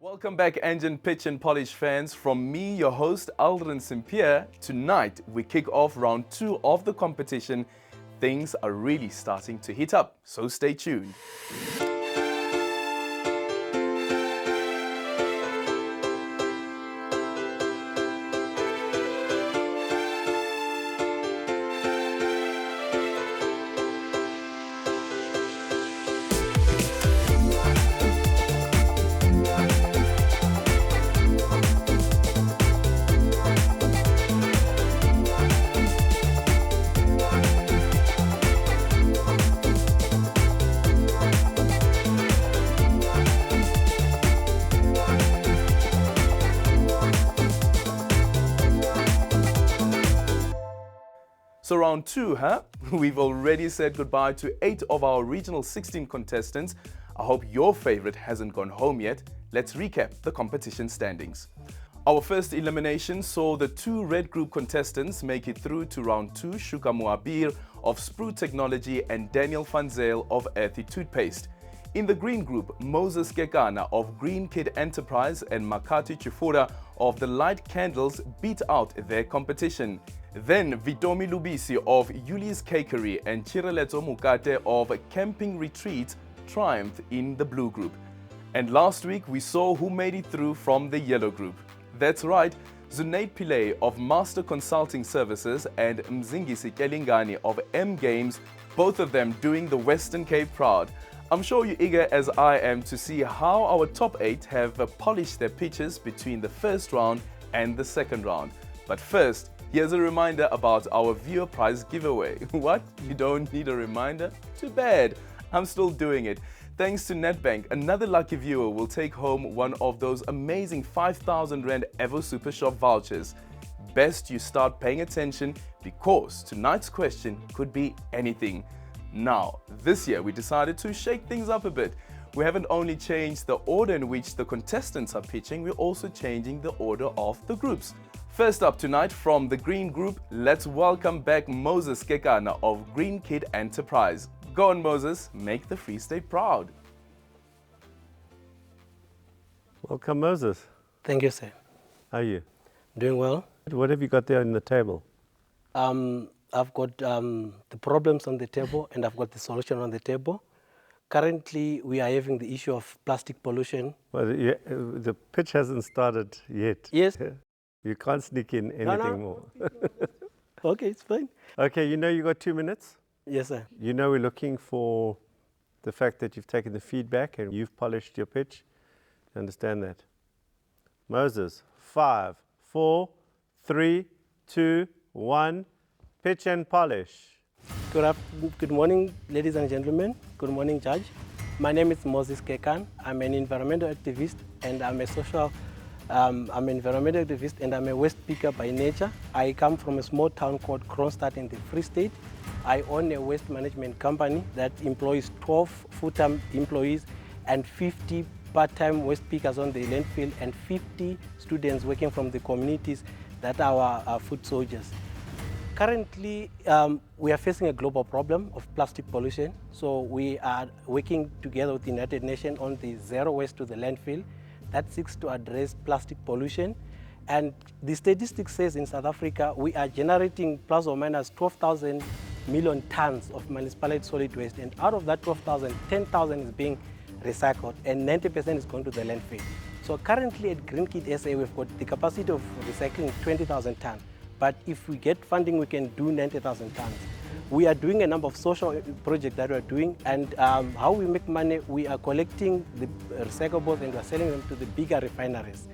Welcome back, Engen Pitch and Polish fans. From me, your host, Aldrin Simpier. Tonight, we kick off round 2 of the competition. Things are really starting to heat up, so stay tuned. So round 2, huh? We've already said goodbye to 8 of our regional 16 contestants. I hope your favorite hasn't gone home yet. Let's recap the competition standings. Our first elimination saw the 2 red group contestants make it through to round 2, Shuka Muabir of Sprue Technology and Daniel van Zyl of Earthy Toothpaste. In the green group, Moses Kekana of Green Kid Enterprise and Makatu Tshivhula of the Light Candles beat out their competition. Then Vitomi Lubisi of Yuli's Cakery and Chireletso Mukate of Camping Retreat triumphed in the blue group. And last week we saw who made it through from the yellow group. That's right, Zunaid Pillay of Master Consulting Services and Mzingisi Kelingani of M Games, both of them doing the Western Cape proud. I'm sure you're eager as I am to see how our top 8 have polished their pitches between the first round and the second round. But first, here's a reminder about our viewer prize giveaway. What? You don't need a reminder? Too bad. I'm still doing it. Thanks to Nedbank, another lucky viewer will take home one of those amazing 5,000 Rand Evo Super Shop vouchers. Best you start paying attention because tonight's question could be anything. Now, this year we decided to shake things up a bit. We haven't only changed the order in which the contestants are pitching, we're also changing the order of the groups. First up tonight from the green group, let's welcome back Moses Kekana of Green Kid Enterprise. Go on, Moses, make the Free State proud. Welcome, Moses. Thank you, sir. How are you? Doing well. What have you got there on the table? I've got the problems on the table and I've got the solution on the table. Currently, we are having the issue of plastic pollution. Well, the pitch hasn't started yet. Yes. You can't sneak in anything more. Okay, it's fine. Okay, you know you got 2 minutes. Yes, sir. You know we're looking for the fact that you've taken the feedback and you've polished your pitch. Understand that. Moses, 5, 4, 3, 2, 1, pitch and polish. Good morning, ladies and gentlemen. Good morning, Judge. My name is Moses Kekana. I'm an environmental activist and I'm an environmental activist and I'm a waste picker by nature. I come from a small town called Kronstadt in the Free State. I own a waste management company that employs 12 full-time employees and 50 part-time waste pickers on the landfill and 50 students working from the communities that are our food soldiers. Currently, we are facing a global problem of plastic pollution. So we are working together with the United Nations on the Zero Waste to the Landfill that seeks to address plastic pollution. And the statistics says in South Africa, we are generating plus or minus 12,000 million tons of municipality solid waste. And out of that 12,000, 10,000 is being recycled and 90% is going to the landfill. So currently at Green Kid SA, we've got the capacity of recycling 20,000 tons. But if we get funding, we can do 90,000 tons. We are doing a number of social projects that we are doing, and how we make money, we are collecting the recyclables and we are selling them to the bigger refineries.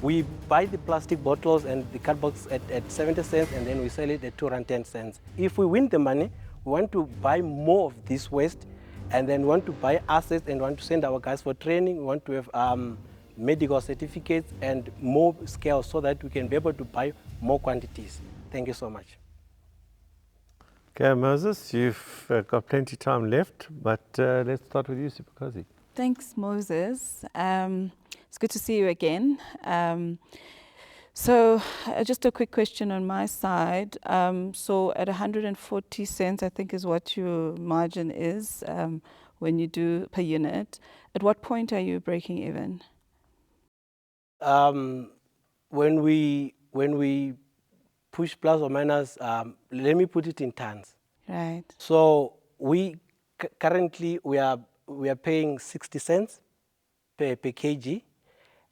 We buy the plastic bottles and the cardboards at 70 cents, and then we sell it at 210 cents. If we win the money, we want to buy more of this waste, and then we want to buy assets and want to send our guys for training. We want to have medical certificates and more scale so that we can be able to buy more quantities. Thank you so much. Okay, Moses, you've got plenty of time left, but let's start with you, Sipukazi. Thanks, Moses. It's good to see you again. So just a quick question on my side. So at 140 cents, I think is what your margin is when you do per unit. At what point are you breaking even? When we push plus or minus, let me put it in tons. Right. So currently we are paying 60 cents per kg,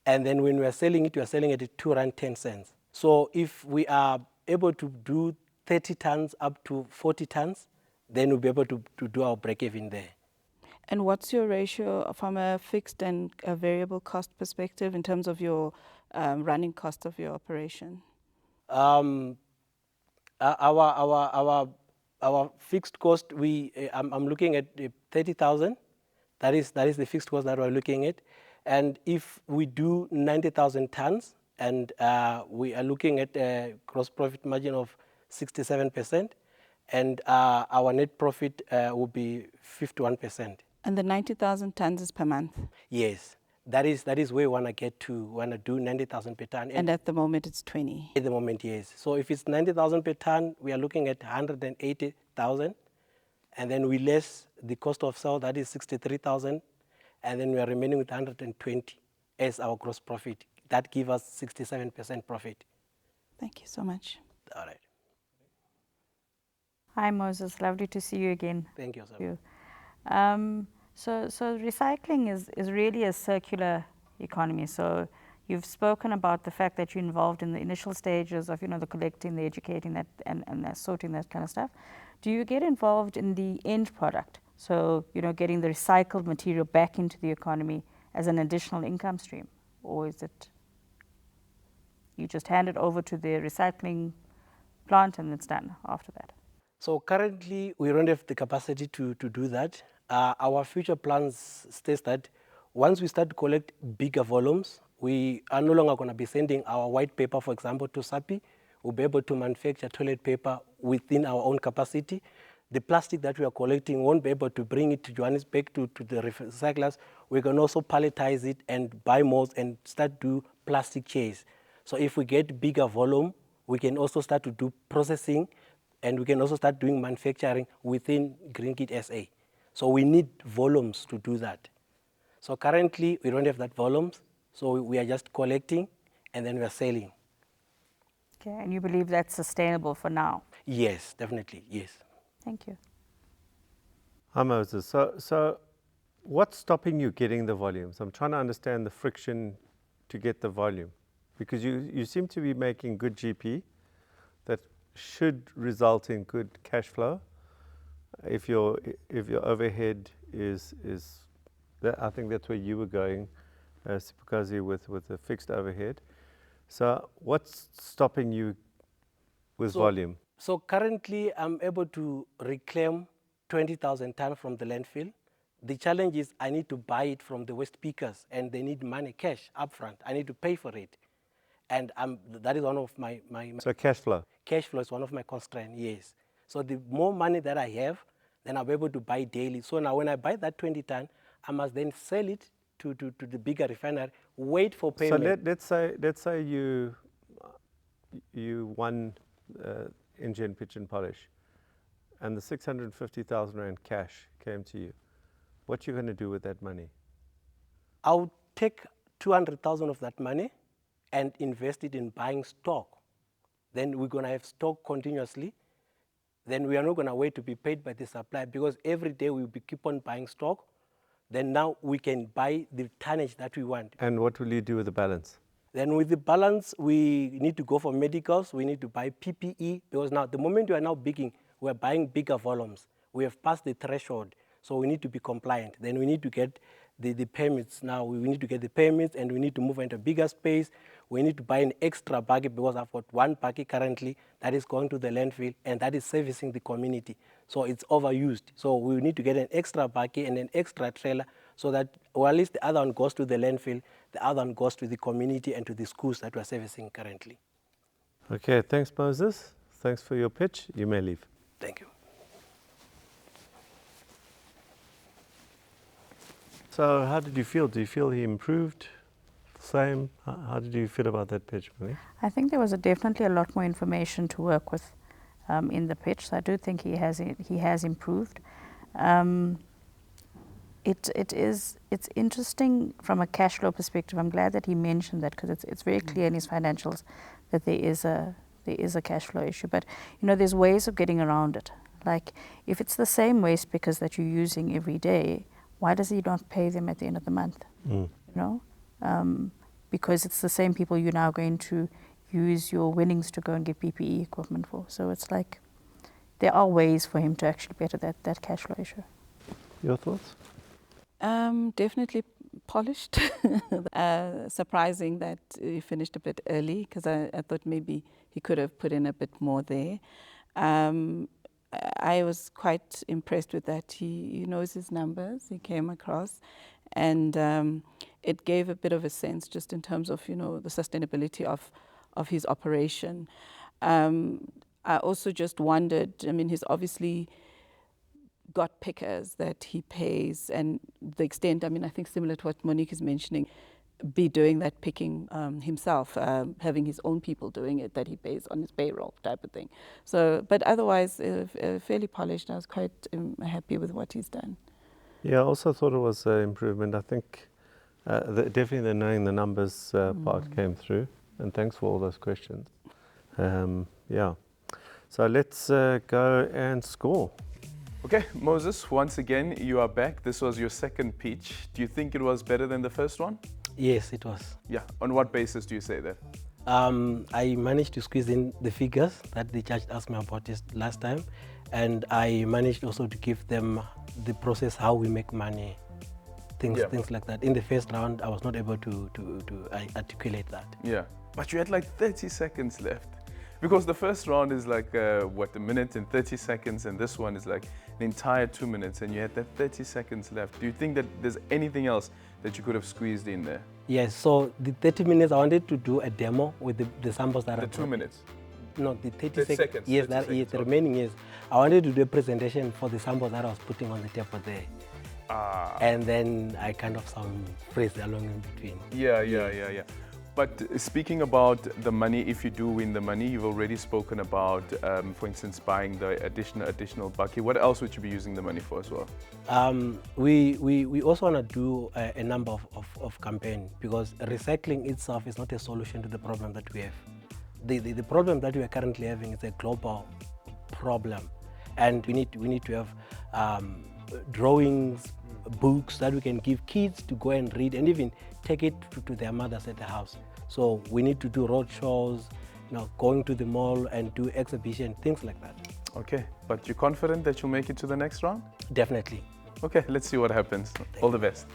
and then when we are selling it, we are selling it at R2.10. So if we are able to do 30 tons up to 40 tons, then we'll be able to do our break even there. And what's your ratio from a fixed and a variable cost perspective in terms of your running cost of your operation? Our fixed cost, I'm looking at 30,000. That is the fixed cost that we're looking at. And if we do 90,000 tons, and we are looking at a gross profit margin of 67%, and our net profit will be 51%. And the 90,000 tons is per month? Yes, that is where we want to get to. We want to do 90,000 per ton. And at the moment it's 20? At the moment, yes. So if it's 90,000 per ton, we are looking at 180,000. And then we less the cost of sale, that is 63,000. And then we are remaining with 120 as our gross profit. That gives us 67% profit. Thank you so much. All right. Hi, Moses. Lovely to see you again. Thank you, sir. So recycling is really a circular economy. So you've spoken about the fact that you're involved in the initial stages of, the collecting, the educating, that and the sorting, that kind of stuff. Do you get involved in the end product? So, getting the recycled material back into the economy as an additional income stream? Or is it you just hand it over to the recycling plant and it's done after that? So currently, we don't have the capacity to do that. Our future plans states that once we start to collect bigger volumes, we are no longer going to be sending our white paper, for example, to SAPI. We'll be able to manufacture toilet paper within our own capacity. The plastic that we are collecting won't be able to bring it to Johannesburg to the recyclers. We can also palletize it and buy molds and start do plastic chairs. So if we get bigger volume, we can also start to do processing, and we can also start doing manufacturing within GreenKit SA. So we need volumes to do that. So currently, we don't have that volumes, so we are just collecting, and then we are selling. Okay, and you believe that's sustainable for now? Yes, definitely, yes. Thank you. Hi, Moses. So what's stopping you getting the volumes? I'm trying to understand the friction to get the volume, because you seem to be making good GP that should result in good cash flow. If your overhead is that, I think that's where you were going, Sipukazi, with the fixed overhead. So what's stopping you with volume? So currently, I'm able to reclaim 20,000 tons from the landfill. The challenge is I need to buy it from the waste pickers, and they need money, cash, upfront. I need to pay for it. And that is one of my So cash flow? Cash flow is one of my constraints, yes. So the more money that I have, then I'll be able to buy daily. So now when I buy that 20 ton, I must then sell it to the bigger refinery, wait for payment. So let's say you won Engen Pitch Polish, and the 650,000 rand cash came to you. What are you going to do with that money? I'll take 200,000 of that money and invest it in buying stock. Then we're going to have stock continuously. Then we are not going to wait to be paid by the supplier, because every day we'll keep on buying stock. Then now we can buy the tonnage that we want. And what will you do with the balance? Then with the balance, we need to go for medicals. We need to buy PPE, because now the moment we are now we're buying bigger volumes. We have passed the threshold, so we need to be compliant. Then we need to get the permits now. We need to get the permits, and we need to move into a bigger space. We need to buy an extra bucket, because I've got one bucket currently that is going to the landfill, and that is servicing the community. So it's overused. So we need to get an extra bucket and an extra trailer, so that, or at least the other one goes to the landfill, the other one goes to the community and to the schools that we're servicing currently. Okay, thanks, Moses. Thanks for your pitch. You may leave. Thank you. So how did you feel? Do you feel he improved? Same? How did you feel about that pitch, Moni? I think there was definitely a lot more information to work with in the pitch. So I do think he has improved. It's interesting from a cash flow perspective. I'm glad that he mentioned that, because it's very clear in his financials that there is a cash flow issue. But there's ways of getting around it. Like, if it's the same waste pickers that you're using every day, why does he not pay them at the end of the month? Because it's the same people you're now going to use your winnings to go and get PPE equipment for. So it's like, there are ways for him to actually better that cash flow issue. Your thoughts? Definitely polished. Surprising that he finished a bit early, because I thought maybe he could have put in a bit more there. I was quite impressed with that. He knows his numbers, he came across, and it gave a bit of a sense just in terms of, the sustainability of his operation. I also just wondered, he's obviously got pickers that he pays, and the extent, I think similar to what Monique is mentioning, be doing that picking himself, having his own people doing it that he pays on his payroll type of thing. So, but otherwise, fairly polished. I was quite happy with what he's done. Yeah, I also thought it was an improvement. I think definitely the knowing the numbers part came through, and thanks for all those questions. Yeah, so let's go and score. Okay, Moses, once again, you are back. This was your second pitch. Do you think it was better than the first one? Yes, it was. Yeah, on what basis do you say that? I managed to squeeze in the figures that the judge asked me about this last time, and I managed also to give them the process, how we make money, things like that. In the first round, I was not able to articulate that. Yeah, but you had like 30 seconds left. Because the first round is like, a minute and 30 seconds, and this one is like the entire 2 minutes, and you had that 30 seconds left. Do you think that there's anything else that you could have squeezed in there? Yes, so the 30 minutes, I wanted to do a demo with the samples that The 2 minutes? No, the 30 seconds. Yes, 30 that seconds, is the remaining years. I wanted to do a presentation for the samples that I was putting on the table there. And then I kind of some phrase along in between. Yeah. But speaking about the money, if you do win the money, you've already spoken about, for instance, buying the additional bucket. What else would you be using the money for as well? We also want to do a number of campaigns, because recycling itself is not a solution to the problem that we have. The problem that we are currently having is a global problem, and we need to have drawings, books that we can give kids to go and read, and even take it to their mothers at the house. So we need to do road shows, going to the mall and do exhibition, things like that. Okay, but you're confident that you'll make it to the next round? Definitely. Okay, let's see what happens. All the best.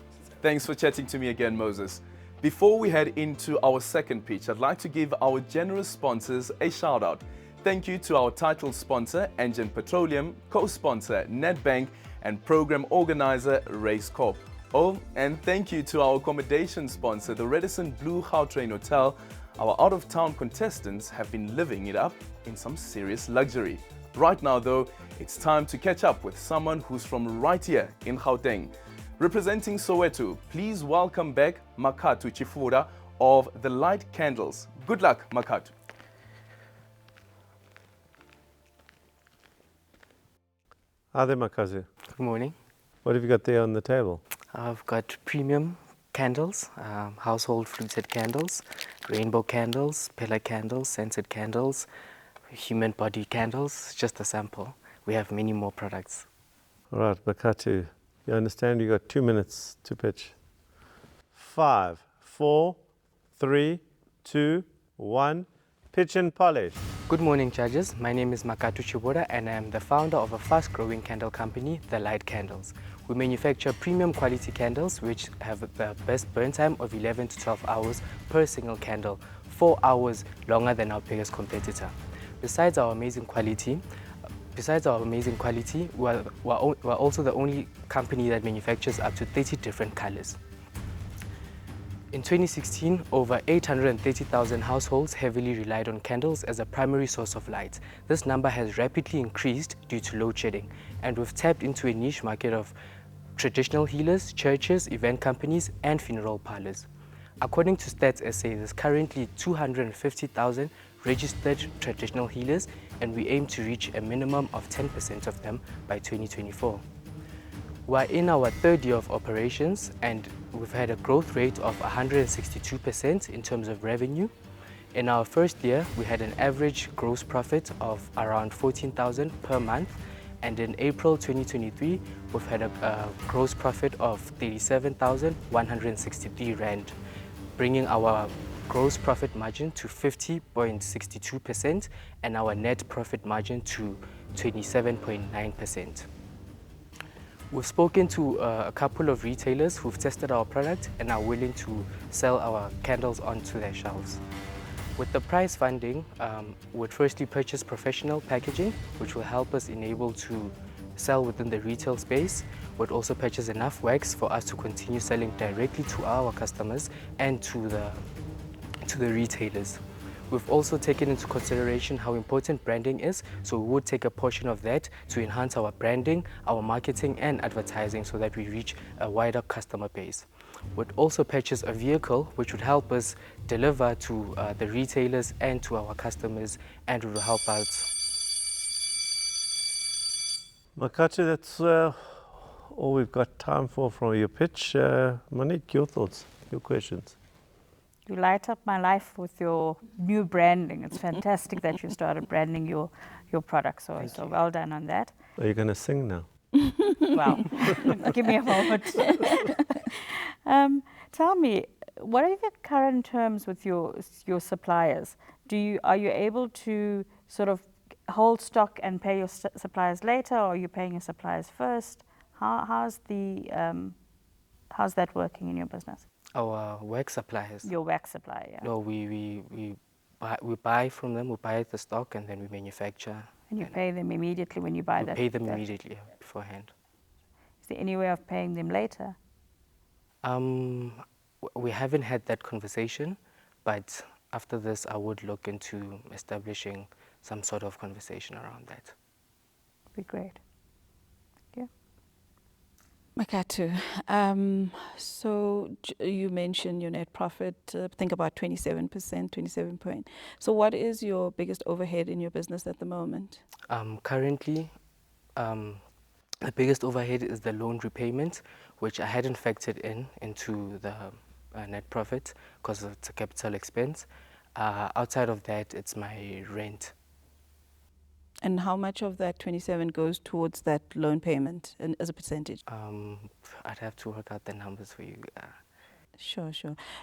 Thanks for chatting to me again, Moses. Before we head into our second pitch, I'd like to give our generous sponsors a shout out. Thank you to our title sponsor, Engen Petroleum, co-sponsor, Nedbank, and program organizer, Race Corp. Oh, and thank you to our accommodation sponsor, the Radisson Blue Gautrain Hotel. Our out-of-town contestants have been living it up in some serious luxury. Right now, though, it's time to catch up with someone who's from right here in Gauteng. Representing Soweto, please welcome back Makatu Tshivhula of the Light Candles. Good luck, Makatu. Hi there, Makatu. Good morning. What have you got there on the table? I've got premium candles, household fluted candles, rainbow candles, pillar candles, scented candles, human body candles, just a sample. We have many more products. All right, Makatu, you understand you got 2 minutes to pitch. 5, 4, 3, 2, 1, pitch and polish. Good morning, judges. My name is Makatu Chiura, and I am the founder of a fast-growing candle company, The Light Candles. We manufacture premium quality candles which have the best burn time of 11 to 12 hours per single candle, 4 hours longer than our biggest competitor. Besides our amazing quality, we're also the only company that manufactures up to 30 different colors. In 2016, over 830,000 households heavily relied on candles as a primary source of light. This number has rapidly increased due to load shedding, and we've tapped into a niche market of traditional healers, churches, event companies, and funeral parlors. According to Stats SA, there's currently 250,000 registered traditional healers, and we aim to reach a minimum of 10% of them by 2024. We're in our third year of operations and we've had a growth rate of 162% in terms of revenue. In our first year, we had an average gross profit of around 14,000 per month, and in April 2023, we've had a gross profit of 37,163 Rand, bringing our gross profit margin to 50.62% and our net profit margin to 27.9%. We've spoken to a couple of retailers who've tested our product and are willing to sell our candles onto their shelves. With the prize funding, we'd firstly purchase professional packaging, which will help us enable to sell within the retail space. We'd also purchase enough wax for us to continue selling directly to our customers and to the retailers. We've also taken into consideration how important branding is, so we would take a portion of that to enhance our branding, our marketing and advertising so that we reach a wider customer base. We'd also purchase a vehicle which would help us deliver to the retailers and to our customers, and it will help out. Makatu, that's all we've got time for from your pitch. Monique, your thoughts, your questions? You light up my life with your new branding. It's fantastic that you started branding your products. So well done on that. Are you going to sing now? Well, give me a moment. Tell me, what are your current terms with your suppliers? Are you able to sort of hold stock and pay your suppliers later, or are you paying your suppliers first? How's that working in your business? Our wax suppliers. Your wax supplier, yeah. No, we buy from them, we buy the stock and then we manufacture. And you pay them immediately when you buy that? We pay them immediately beforehand. Is there any way of paying them later? We haven't had that conversation, but after this I would look into establishing some sort of conversation around that. Be great. Thank you. Makatu, so you mentioned your net profit, think about 27%, 27 point. So what is your biggest overhead in your business at the moment? Currently, the biggest overhead is the loan repayment, which I hadn't factored into the net profit because it's a capital expense. Outside of that, it's my rent. And how much of that 27 goes towards that loan payment and as a percentage? I'd have to work out the numbers for you. Sure.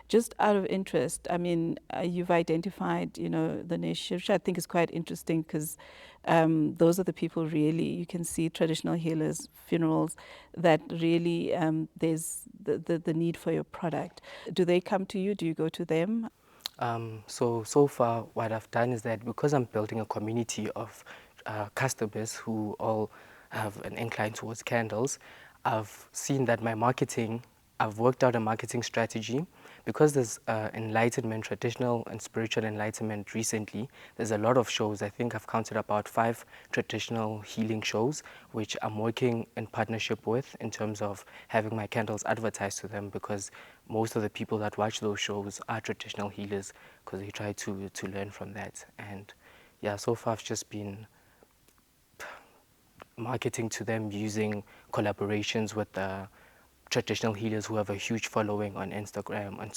Just out of interest, I mean, you've identified, the niche, which I think is quite interesting because those are the people really, you can see traditional healers, funerals, that really there's the need for your product. Do they come to you? Do you go to them? So far, what I've done is that because I'm building a community of customers who all have an incline towards candles, I've seen that I've worked out a marketing strategy. Because there's enlightenment, traditional and spiritual enlightenment recently, there's a lot of shows. I think I've counted about 5 traditional healing shows, which I'm working in partnership with in terms of having my candles advertised to them, because most of the people that watch those shows are traditional healers because they try to learn from that. And yeah, so far I've just been marketing to them using collaborations with the traditional healers who have a huge following on Instagram and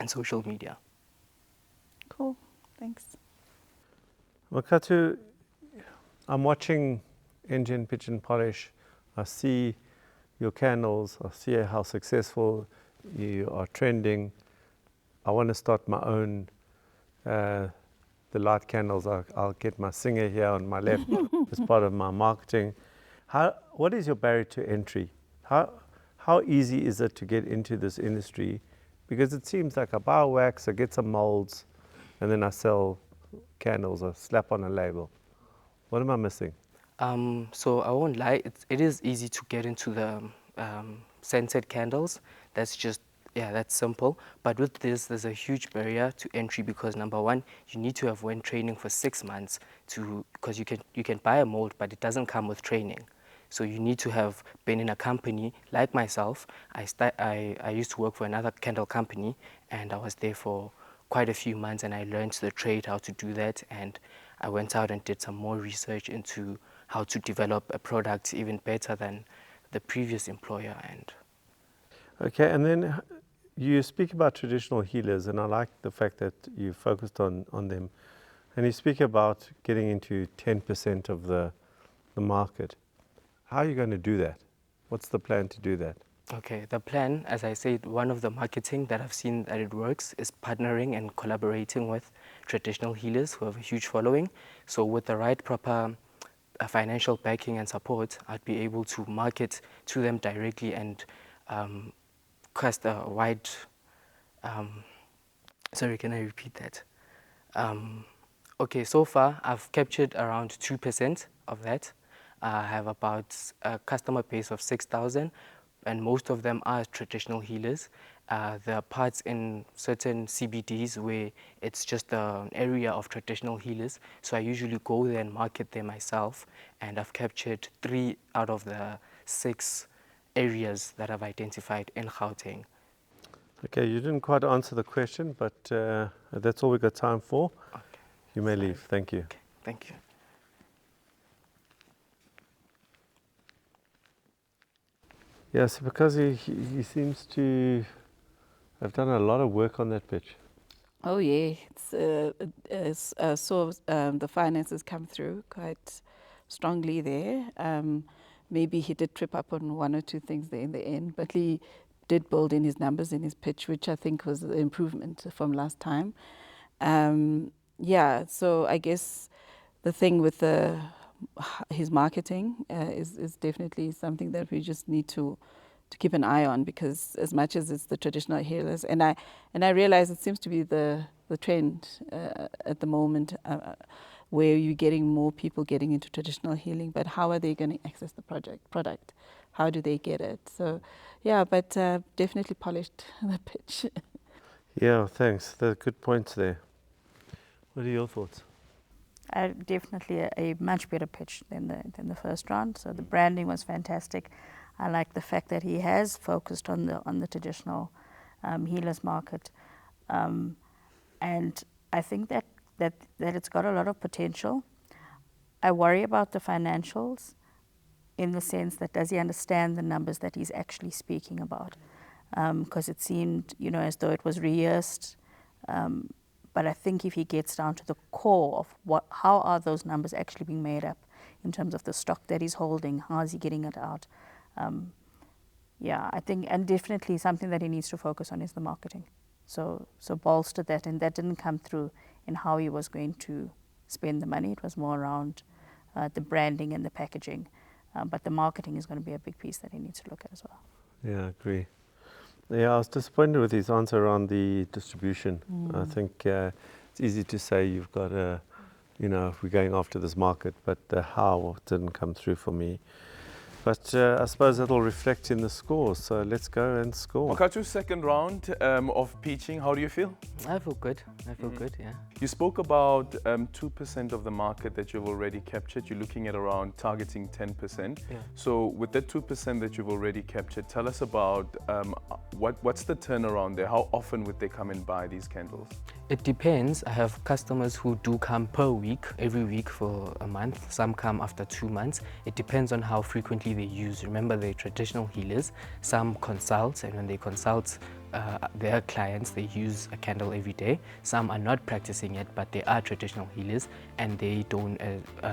social media. Cool, thanks. Makatu, I'm watching Engen Pitch Polish. I see your candles. I see how successful you are trending. I want to start my own. The light candles. I'll get my singer here on my left as part of my marketing. What is your barrier to entry? How easy is it to get into this industry? Because it seems like I buy wax, I get some molds, and then I sell candles or slap on a label. What am I missing? So I won't lie, it is easy to get into the scented candles. That's simple. But with this, there's a huge barrier to entry because number one, you need to have went training for 6 months because you can buy a mold, but it doesn't come with training. So you need to have been in a company like myself. I used to work for another candle company, and I was there for quite a few months, and I learned the trade, how to do that, and I went out and did some more research into how to develop a product even better than the previous employer. And Okay, and then you speak about traditional healers, and I like the fact that you focused on them. And you speak about getting into 10% of the market. How are you going to do that? What's the plan to do that? okay, the plan, as I said, one of the marketing that I've seen that it works is partnering and collaborating with traditional healers who have a huge following. So with the right proper financial backing and support, I'd be able to market to them directly and cast a wide, sorry, can I repeat that? Okay, so far I've captured around 2% of that. I have about a customer base of 6,000, and most of them are traditional healers. There are parts in certain CBDs where it's just an area of traditional healers, so I usually go there and market them myself, and I've captured 3 out of the 6 areas that I've identified in Gauteng. Okay, you didn't quite answer the question, but that's all we've got time for. Okay. You may Sorry. leave. Thank you. Okay, thank you. Yes, because he seems to have done a lot of work on that pitch. Oh yeah, so the finances come through quite strongly there. Maybe he did trip up on 1 or 2 things there in the end, but he did build in his numbers in his pitch, which I think was an improvement from last time. Yeah, so I guess the thing with his marketing is definitely something that we just need to keep an eye on, because as much as it's the traditional healers, and I realize it seems to be the trend at the moment, where you're getting more people getting into traditional healing, but how are they going to access the product? How do they get it? So yeah, but definitely polished the pitch. Yeah, thanks. There are good points there. What are your thoughts? Definitely a much better pitch than the first round. So the branding was fantastic. I like the fact that he has focused on the traditional healers market, and I think that it's got a lot of potential. I worry about the financials, in the sense that, does he understand the numbers that he's actually speaking about? Because it seemed, as though it was rehearsed. But I think if he gets down to the core of how are those numbers actually being made up in terms of the stock that he's holding, how is he getting it out? Yeah, I think, and definitely something that he needs to focus on is the marketing. So bolster that, and that didn't come through in how he was going to spend the money. It was more around the branding and the packaging. But the marketing is going to be a big piece that he needs to look at as well. Yeah, I agree. Yeah, I was disappointed with his answer on the distribution. I think it's easy to say you've got a, we're going after this market, but the how didn't come through for me. But I suppose that'll reflect in the scores. So let's go and score. Makatu, second round of pitching. How do you feel? I feel good. I feel good, yeah. You spoke about 2% of the market that you've already captured. You're looking at around targeting 10%. Yeah. So with that 2% that you've already captured, tell us about what's the turnaround there? How often would they come and buy these candles? It depends. I have customers who do come per week, every week for a month. Some come after 2 months. It depends on how frequently they use. Remember, they're traditional healers. Some consult, and when they consult their clients, they use a candle every day. Some are not practicing it, but they are traditional healers, and they don't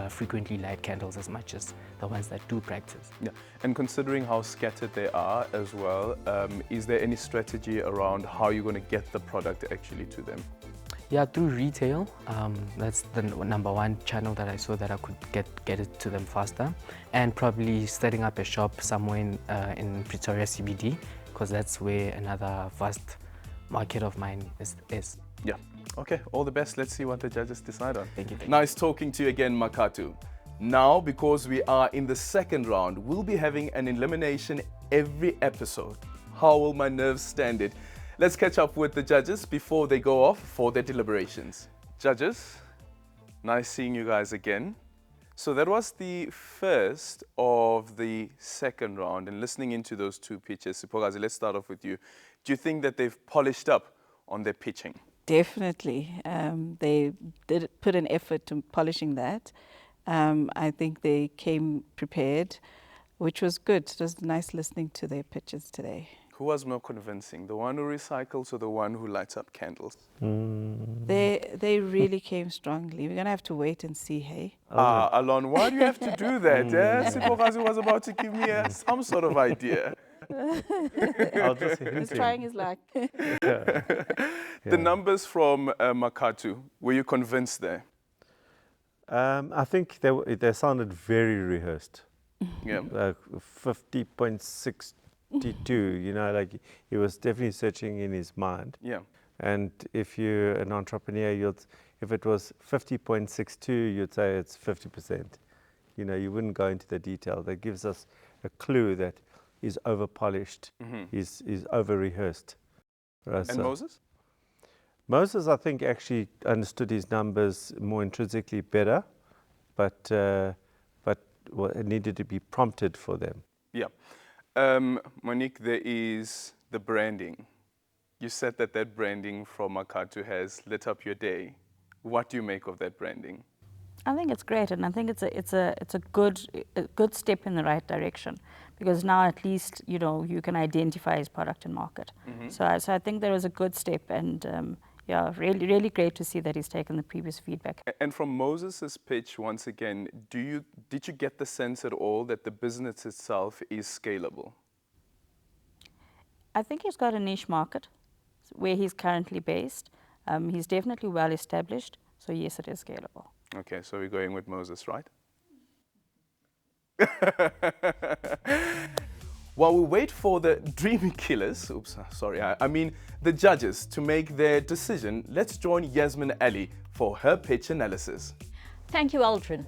frequently light candles as much as the ones that do practice. Yeah. And considering how scattered they are as well, is there any strategy around how you're going to get the product actually to them? Yeah, through retail. That's the number one channel that I saw that I could get it to them faster, and probably setting up a shop somewhere in Pretoria CBD, because that's where another vast market of mine is. Yeah. Okay, all the best. Let's see what the judges decide on. Thank you. Nice talking to you again, Makatu. Now, because we are in the second round, we'll be having an elimination every episode. How will my nerves stand it? Let's catch up with the judges before they go off for their deliberations. Judges, nice seeing you guys again. So that was the first of the second round, and listening into those 2 pitches, Sipokazi, let's start off with you. Do you think that they've polished up on their pitching? Definitely. They did put an effort to polishing that. I think they came prepared. which was good. It was nice listening to their pitches today. Who was more convincing, the one who recycles or the one who lights up candles? They really came strongly. We're going to have to wait and see, hey? Alon, why do you have to do that? Sipokazi was about to give me some sort of idea. I'll just He's trying his luck. The numbers from Makatu, were you convinced there? I think they sounded very rehearsed. Yeah. Like 50.62, you know, like he was definitely searching in his mind. Yeah. And if you're an entrepreneur, if it was 50.62, you'd say it's 50%. You know, you wouldn't go into the detail. That gives us a clue that he's over-polished, he's over-rehearsed. Right, And Moses? Moses, I think, actually understood his numbers more intrinsically better, but well, it needed to be prompted for them. Yeah. Monique, there is the branding. You said that branding from Makatu has lit up your day. What do you make of that branding? I think it's great, and I think it's a good step in the right direction, because now at least you can identify his product and market. So I think there was a good step, and yeah, really great to see that he's taken the previous feedback. And from Moses's pitch, once again, did you get the sense at all that the business itself is scalable? I think he's got a niche market where he's currently based. He's definitely well established, so yes, it is scalable. Okay, so we're going with Moses, right? While we wait for the dream killers, I mean the judges to make their decision, let's join Yasmin Ali for her pitch analysis. Thank you, Aldrin.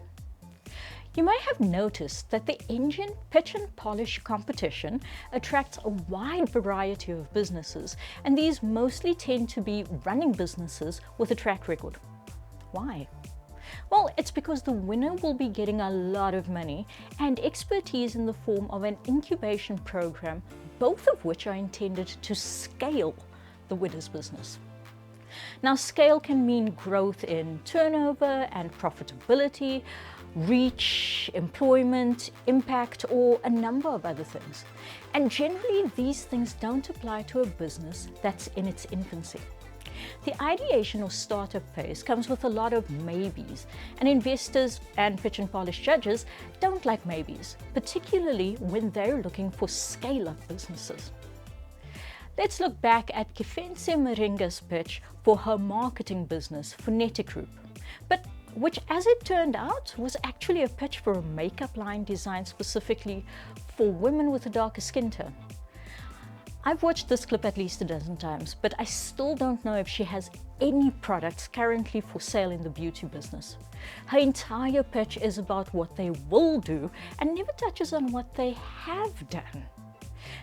You may have noticed that the Engen Pitch Polish competition attracts a wide variety of businesses, and these mostly tend to be running businesses with a track record. Why? Well, it's because the winner will be getting a lot of money and expertise in the form of an incubation program, both of which are intended to scale the winner's business. Now, scale can mean growth in turnover and profitability, reach, employment, impact, or a number of other things. And generally, these things don't apply to a business that's in its infancy. The ideation or startup phase comes with a lot of maybes, and investors and pitch and polish judges don't like maybes, particularly when they're looking for scale-up businesses. Let's look back at Kefense Maringa's pitch for her marketing business, Phonetic Group, but which, as it turned out, was actually a pitch for a makeup line designed specifically for women with a darker skin tone. I've watched this clip at least a dozen times, but I still don't know if she has any products currently for sale in the beauty business. Her entire pitch is about what they will do and never touches on what they have done.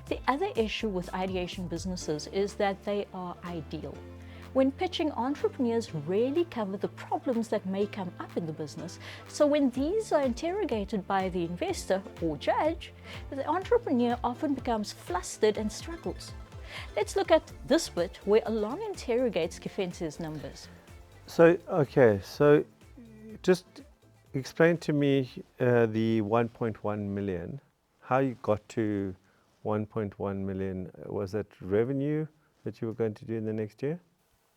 The other issue with ideation businesses is that they are ideal. When pitching, entrepreneurs rarely cover the problems that may come up in the business, so when these are interrogated by the investor or judge, the entrepreneur often becomes flustered and struggles. Let's look at this bit where Alon interrogates Kefense's numbers. So, okay, so just explain to me the 1.1 million, how you got to 1.1 million. Was that revenue that you were going to do in the next year?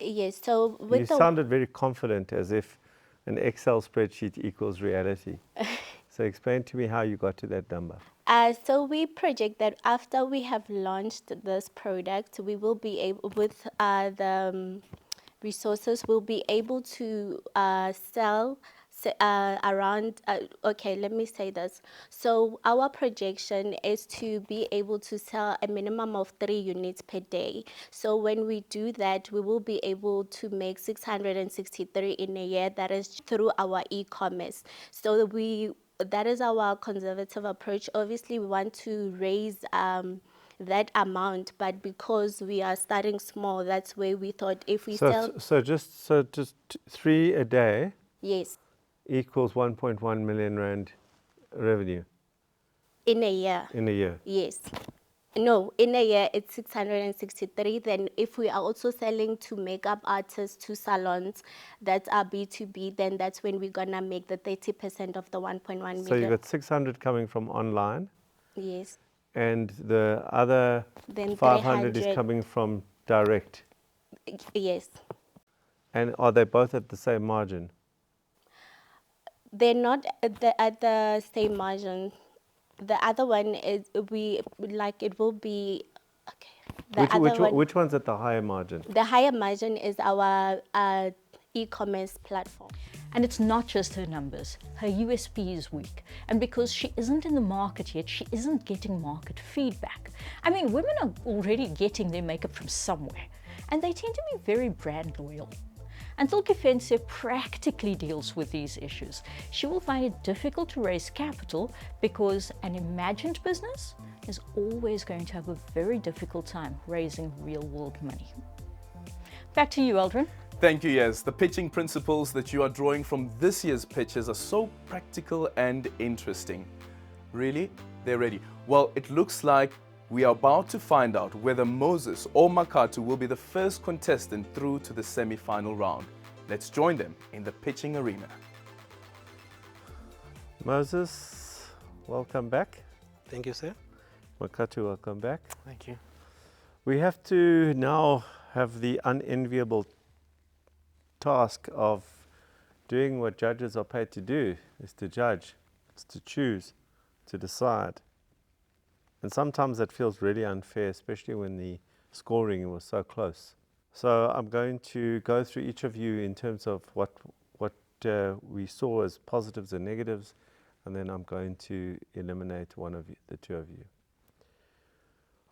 Yes, so you sounded very confident, as if an Excel spreadsheet equals reality. So explain to me how you got to that number. So we project that after we have launched this product, we will be able, with the resources, we'll be able to sell around, okay, let me say this. So our projection is to be able to sell a minimum of 3 units per day. So when we do that, we will be able to make 663 in a year. That is through our e-commerce. So that is our conservative approach. Obviously, we want to raise that amount, but because we are starting small, that's where we thought if we sell. So just 3 a day. Yes. Equals 1.1 million rand revenue. In a year. In a year. Yes. No, in a year it's 663. Then if we are also selling to makeup artists, to salons that are B2B, then that's when we're gonna make the 30% of the 1.1 million. So you got 600 coming from online. Yes. And the other Then 500 is 300. coming from direct. Yes. And are they both at the same margin? They're not at the same margin. The other one is it will be okay. Which one's at the higher margin? The higher margin is our e-commerce platform. And it's not just her numbers. Her USP is weak. And because she isn't in the market yet, she isn't getting market feedback. I mean, women are already getting their makeup from somewhere, and they tend to be very brand loyal. Until Kefense practically deals with these issues, she will find it difficult to raise capital because an imagined business is always going to have a very difficult time raising real-world money. Back to you, Eldrin. Thank you, Yes. The pitching principles that you are drawing from this year's pitches are so practical and interesting. Really? They're ready. Well, it looks like we are about to find out whether Moses or Makatu will be the first contestant through to the semi-final round. Let's join them in the pitching arena. Moses, welcome back. Thank you, sir. Makatu, welcome back. Thank you. We have to now have the unenviable task of doing what judges are paid to do, is to judge, is to choose, to decide. And sometimes that feels really unfair, especially when the scoring was so close. So I'm going to go through each of you in terms of what we saw as positives and negatives, and then I'm going to eliminate one of you, the two of you.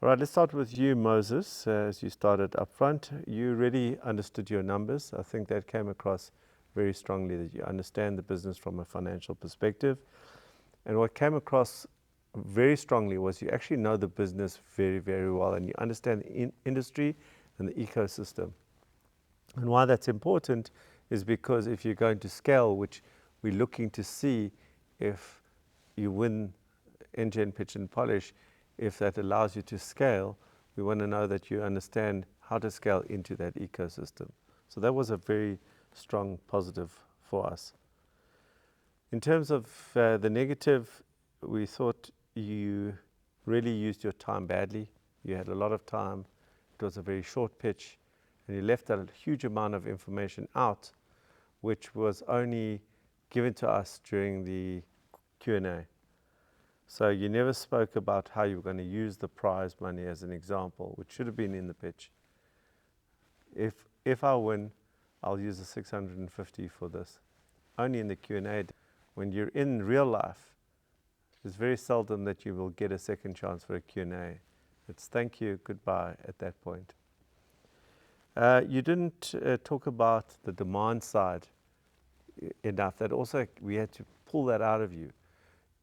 All right, let's start with you, Moses. As you started up front, you really understood your numbers. I think that came across very strongly, that you understand the business from a financial perspective. And what came across very strongly was you actually know the business very, very well, and you understand the industry and the ecosystem. And why that's important is because if you're going to scale, which we're looking to see if you win Engen Pitch and Polish, if that allows you to scale, we want to know that you understand how to scale into that ecosystem. So that was a very strong positive for us. In terms of the negative, we thought you really used your time badly. You had a lot of time. It was a very short pitch, and you left a huge amount of information out, which was only given to us during the Q&A. So you never spoke about how you were going to use the prize money as an example, which should have been in the pitch. If I win, I'll use the 650 for this. Only in the Q&A. When you're in real life, it's very seldom that you will get a second chance for a Q&A. It's thank you, goodbye at that point. You didn't talk about the demand side enough. That also, we had to pull that out of you.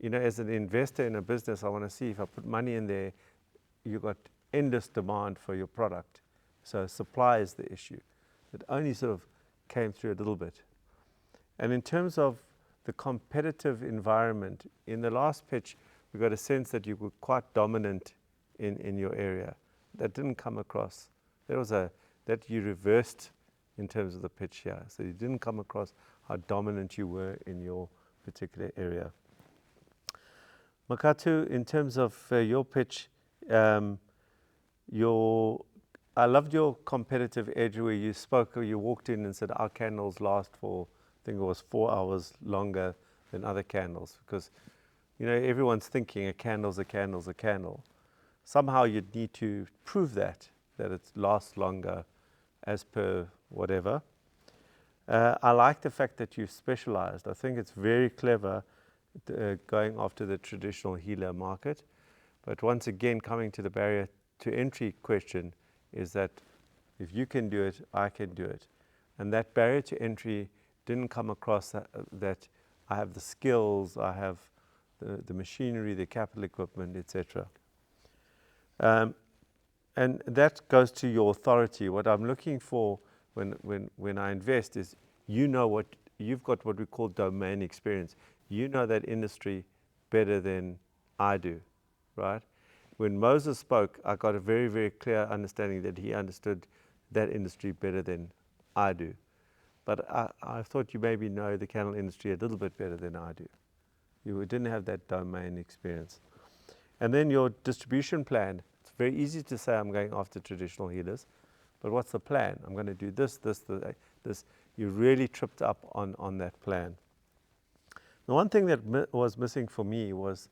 You know, as an investor in a business, I want to see if I put money in there, you've got endless demand for your product. So supply is the issue. It only sort of came through a little bit. And in terms of the competitive environment, in the last pitch, we got a sense that you were quite dominant in your area. That didn't come across. That you reversed in terms of the pitch here. So you didn't come across how dominant you were in your particular area. Makatu, in terms of your pitch, I loved your competitive edge where you spoke, or you walked in and said our candles last for, I think it was 4 hours longer than other candles, because you know everyone's thinking a candle's a candle's a candle. Somehow you'd need to prove that it lasts longer as per whatever. I like the fact that you specialized. I think it's very clever going after the traditional healer market. But once again, coming to the barrier to entry question is that if you can do it, I can do it. And that barrier to entry didn't come across that I have the skills, I have the machinery, the capital equipment, etc. And that goes to your authority. What I'm looking for when I invest is, you know what, you've got what we call domain experience. You know that industry better than I do, right? When Moses spoke, I got a very, very clear understanding that he understood that industry better than I do. But I thought you maybe know the candle industry a little bit better than I do. You didn't have that domain experience. And then your distribution plan. It's very easy to say I'm going after traditional healers, but what's the plan? I'm going to do this, this, this. You really tripped up on that plan. The one thing that was missing for me was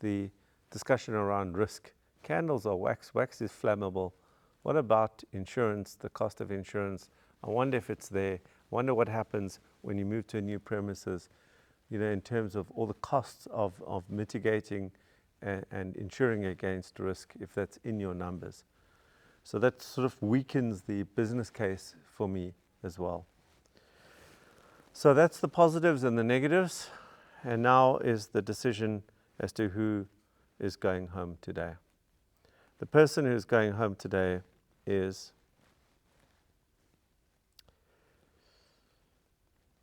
the discussion around risk. Candles are wax. Wax is flammable. What about insurance, the cost of insurance? I wonder if it's there. I wonder what happens when you move to a new premises, you know, in terms of all the costs of mitigating and insuring against risk, if that's in your numbers. So that sort of weakens the business case for me as well. So that's the positives and the negatives. And now is the decision as to who is going home today. The person who's going home today is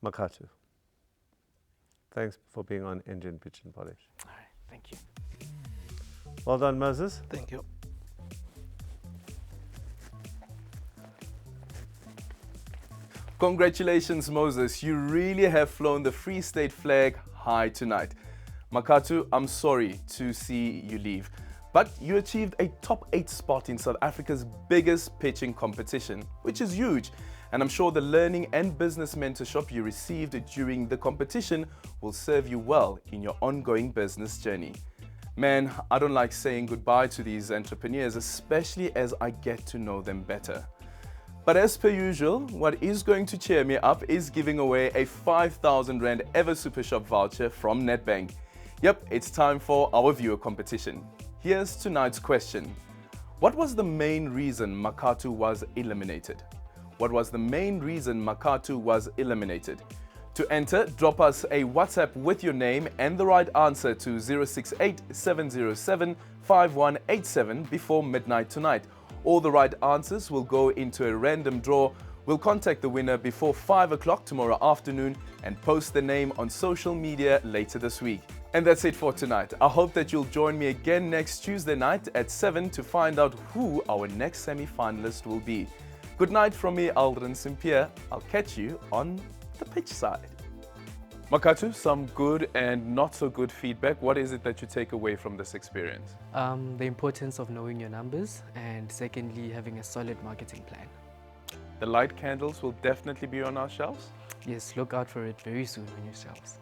Makatu. Thanks for being on Engen Pitch Polish. All right, thank you. Well done, Moses. Thank you. Congratulations, Moses. You really have flown the Free State flag high tonight. Makatu, I'm sorry to see you leave, but you achieved a top 8 spot in South Africa's biggest pitching competition, which is huge. And I'm sure the learning and business mentorship you received during the competition will serve you well in your ongoing business journey. Man, I don't like saying goodbye to these entrepreneurs, especially as I get to know them better. But as per usual, what is going to cheer me up is giving away a 5,000 Rand Ever Super Shop voucher from Nedbank. Yep, it's time for our viewer competition. Here's tonight's question. What was the main reason Makatu was eliminated? What was the main reason Makatu was eliminated? To enter, drop us a WhatsApp with your name and the right answer to 068 707 5187 before midnight tonight. All the right answers will go into a random draw. We'll contact the winner before 5 o'clock tomorrow afternoon and post the name on social media later this week. And that's it for tonight. I hope that you'll join me again next Tuesday night at 7 to find out who our next semi-finalist will be. Good night from me, Aldrin St-Pierre. I'll catch you on the pitch side. Makatu, some good and not so good feedback. What is it that you take away from this experience? The importance of knowing your numbers, and secondly, having a solid marketing plan. The light candles will definitely be on our shelves. Yes, look out for it very soon on your shelves.